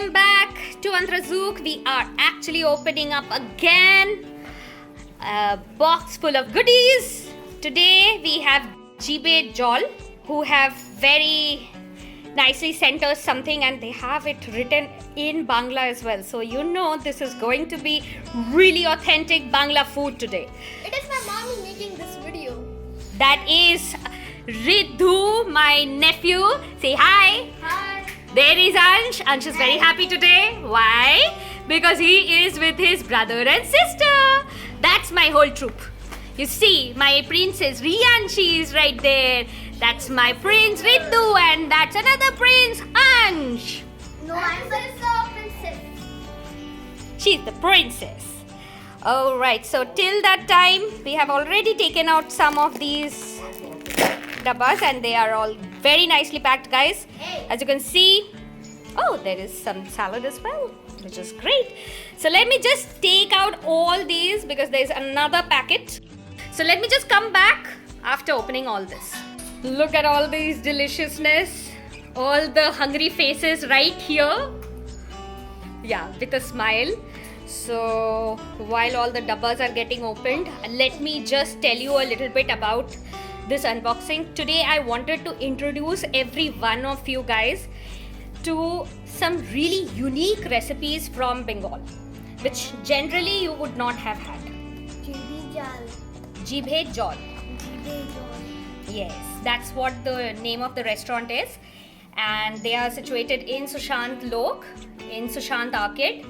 welcome back to Antara Zouqh. We are actually opening up again a box full of goodies. Today we have JHIBHE JAL, who have very nicely sent us something, and they have it written in Bangla as well. So you know this is going to be really authentic Bangla food today. It is my mommy making this video. That is Riddhu, my nephew. Say hi. Hi. There is Ansh. Ansh is very happy today. Why? Because he is with his brother and sister. That's my whole troop. You see, my princess Riyanshi is right there. That's my prince Riddhu, and that's another prince Ansh. No, I'm the princess. She's the princess. Alright, so till that time, we have already taken out some of these dabbas, and they are all very nicely packed, guys. As you can see, oh, there is some salad as well, which is great. So let me just take out all these because there's another packet. So let me just come back after opening all this. Look at all these deliciousness, all the hungry faces right here. Yeah, with a smile. So while all the dabbas are getting opened, let me just tell you a little bit about this unboxing. Today I wanted to introduce every one of you guys to some really unique recipes from Bengal, which generally you would not have had. JHIBHE JAL. JHIBHE JAL. JHIBHE JAL. Yes, that's what the name of the restaurant is, and they are situated in Sushant Lok, in Sushant Arcade,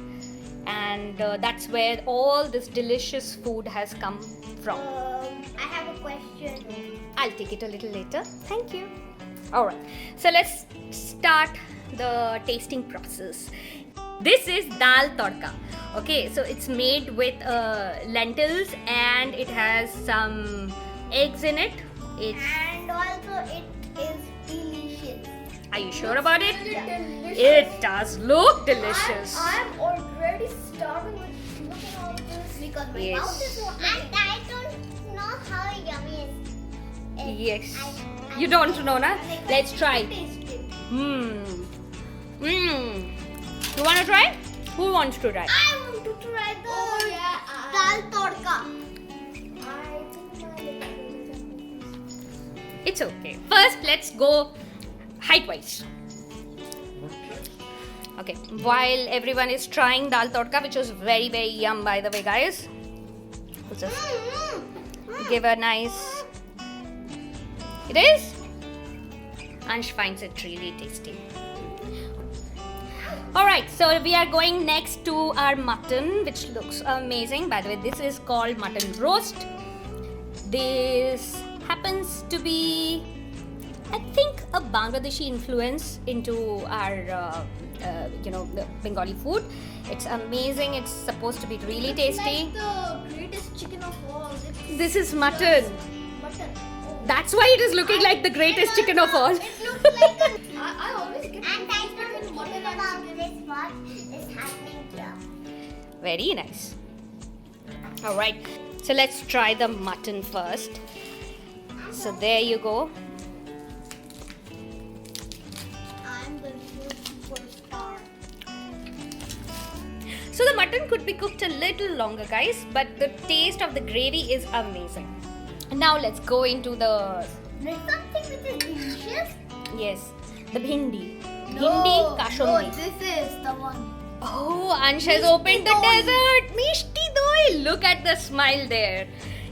and that's where all this delicious food has come from. I have a question. I'll take it a little later. Thank you. Alright, so let's start the tasting process. This is dal tadka. Okay, so it's made with lentils, and it has some eggs in it. And also it is delicious. Are you sure about it? Delicious. It does look delicious. I'm already starving with looking at all this because my Yes. mouth is watering. And I don't know how yummy it is. Yes. You don't know, na? Let's try. Taste it. You want to try? Who wants to try? I want to try the dal tadka. It's okay. First, let's go height-wise. Okay. While everyone is trying dal tadka, which was very, very yum, by the way, guys. We'll just give a nice. It is. Ansh finds it really tasty. Alright, so we are going next to our mutton, which looks amazing. By the way, this is called Mutton Roast. This happens to be, I think, a Bangladeshi influence into our, the Bengali food. It's amazing. It's supposed to be really tasty. Like the greatest chicken of all. This is mutton. Mutton. Oh. That's why it is looking like the greatest chicken of all. It looks like a. I always get. And I don't know about this what is happening here. Very nice. Alright, so let's try the mutton first. So there you go. I'm the superstar. So the mutton could be cooked a little longer, guys, but the taste of the gravy is amazing. Now let's go into the, There's something which is delicious. yes, the Bhindi. Bhindi kashundi. this is the one. Oh, Ansh has Mishti opened the Doi. dessert. Mishti Doi. Look at the smile there.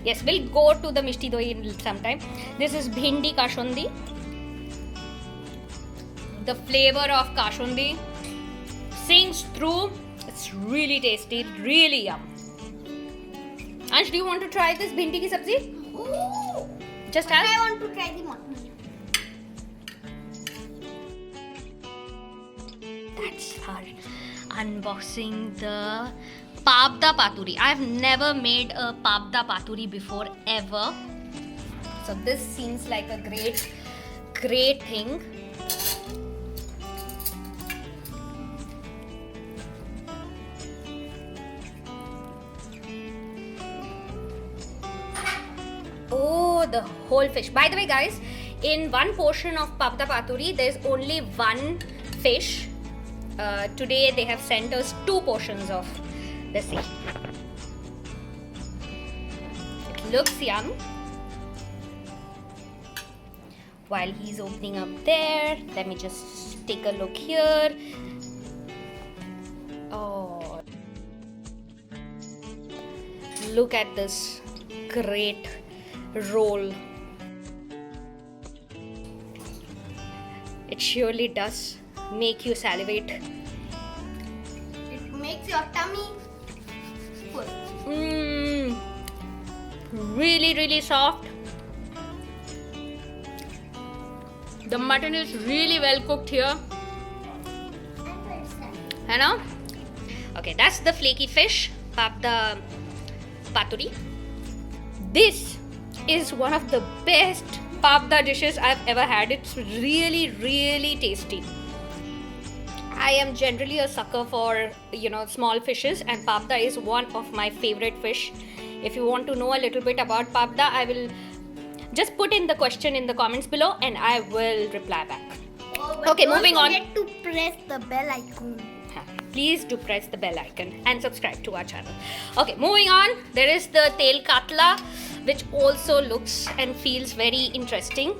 Yes, we'll go to the Mishti Doi in some time. This is Bhindi kashundi. The flavor of kashundi sings through. It's really tasty, really yum. Ansh, do you want to try this Bhindi ki sabzi? Ooh. Just I have. want to try the mutton. That's her unboxing the Pabda Paturi. I've never made a Pabda Paturi before ever. So this seems like a great thing. Oh, the whole fish. By the way, guys, in one portion of Pabda Paturi, there's only one fish Today they have sent us 2 portions of the same. It looks yum. While he's opening up there, let me just take a look here. Oh, look at this great roll. It surely does make you salivate. It makes your tummy full. Really, really soft. The mutton is really well cooked here. You know? Okay, that's the flaky fish, Pabda Paturi. This is one of the best Pabda dishes I've ever had. It's really, really tasty. I am generally a sucker for, small fishes, and Pabda is one of my favorite fish. If you want to know a little bit about Pabda, I will just put in the question in the comments below and I will reply back. Okay, moving on. Don't forget to press the bell icon. Please do press the bell icon and subscribe to our channel. Okay, moving on. There is the Tel Katla, which also looks and feels very interesting.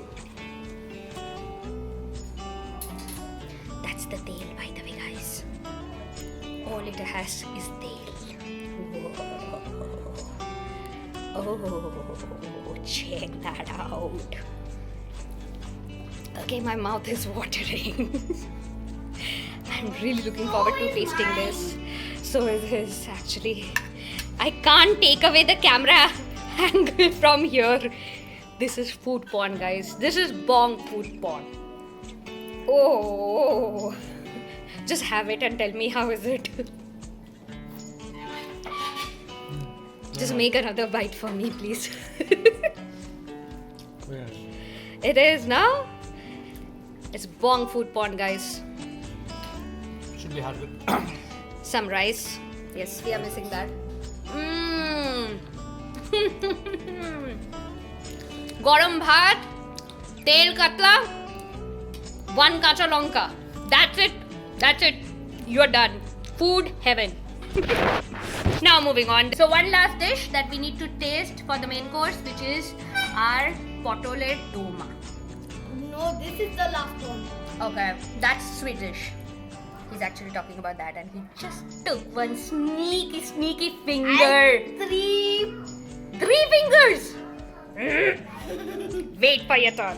That's the tail, by the way, guys. All it has is tail. Oh, check that out. Okay, my mouth is watering. I'm really looking forward to tasting this. So it is actually. I can't take away the camera angle from here. This is food porn, guys. This is bong food porn. Oh, just have it and tell me how is it. Just make another bite for me, please. Yeah. It is now. It's bong food porn, guys. Should be had with Some rice. Yes, we are missing that. Garam bhat, tel katla, 1 kacha lonka. That's it. That's it. You're done. Food heaven. Now moving on. So one last dish that we need to taste for the main course, which is our Potol Dorma. No, this is the last one. Okay, that's Swedish. He's actually talking about that, and he just took one sneaky finger. And 3. 3 fingers. Wait for your turn.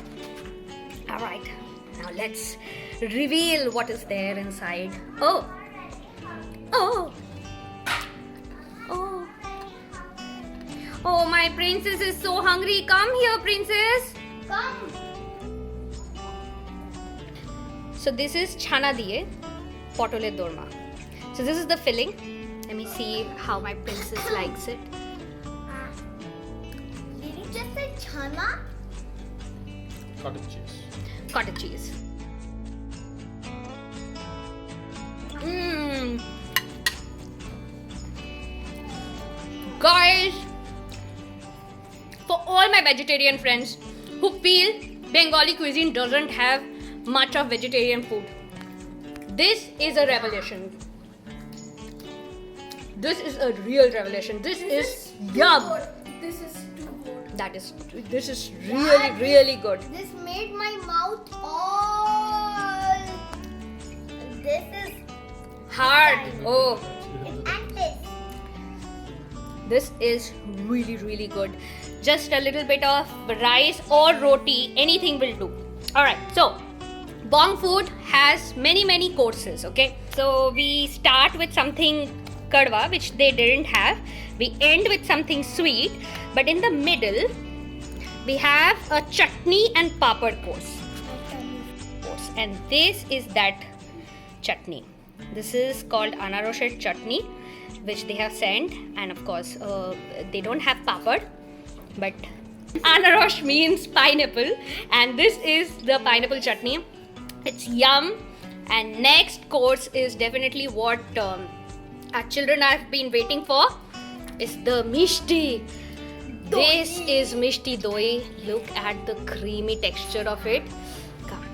All right, now let's reveal what is there inside. Oh, my princess is so hungry. Come here, princess. Come. So this is chana diye Potol Dorma. So this is the filling. Let me see how my princess likes it. Did you just say chana? cottage cheese. Cottage cheese. Guys, for all my vegetarian friends who feel Bengali cuisine doesn't have much of vegetarian food, this is a revelation. This is a real revelation. This is yum. This is too good. This is really, really good. This made my mouth all. This is Hard. Oh, and this. this is really, really good. Just a little bit of rice or roti, anything will do. Alright, so Bong food has many courses, okay? So we start with something kadwa, which they didn't have. We end with something sweet, but in the middle, we have a chutney and papad course. And this is that chutney. This is called Anaras chutney, which they have sent, and of course they don't have papad, but Anaras means pineapple, and this is the pineapple chutney. It's yum. And next course is definitely what our children have been waiting for. It's the Mishti. This is Mishti Doi. Look at the creamy texture of it. Come.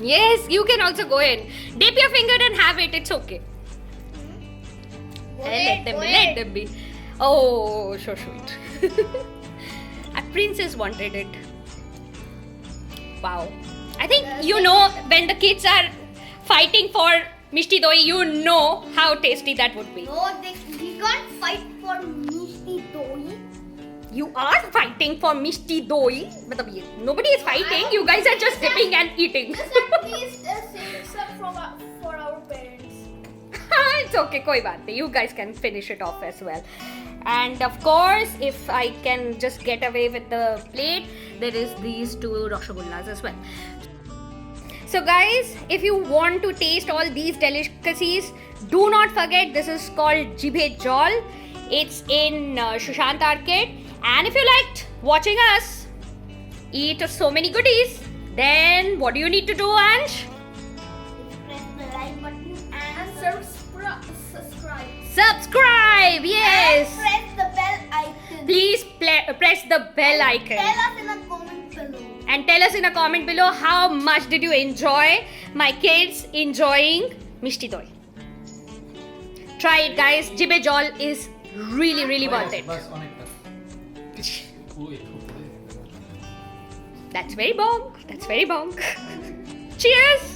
Yes, you can also go in. Dip your finger and have it. It's okay. Let them be. Oh, so sweet. A princess wanted it. Wow. I think you know when the kids are fighting for Mishti Doi, you know how tasty that would be. No, we can't fight for Mishti Doi. You are fighting for Mishti Doi. Nobody is fighting. You guys are just dipping and eating. Just at least save some for our parents. It's okay, koi baat nahi. You guys can finish it off as well. And of course, if I can just get away with the plate, there is these two Rosogollas as well. So guys, if you want to taste all these delicacies, do not forget this is called JHIBHE JAL. It's in Sushant Arcade. And if you liked watching us eat so many goodies, then what do you need to do, Ansh? Press the like button and subscribe. Subscribe, yes. And press the bell icon. Please press the bell icon. Tell us in a comment below. And tell us in a comment below how much did you enjoy my kids enjoying Mishti Doi. Try it, guys. JHIBHE JAL is really worth it. That's very bonk. Cheers.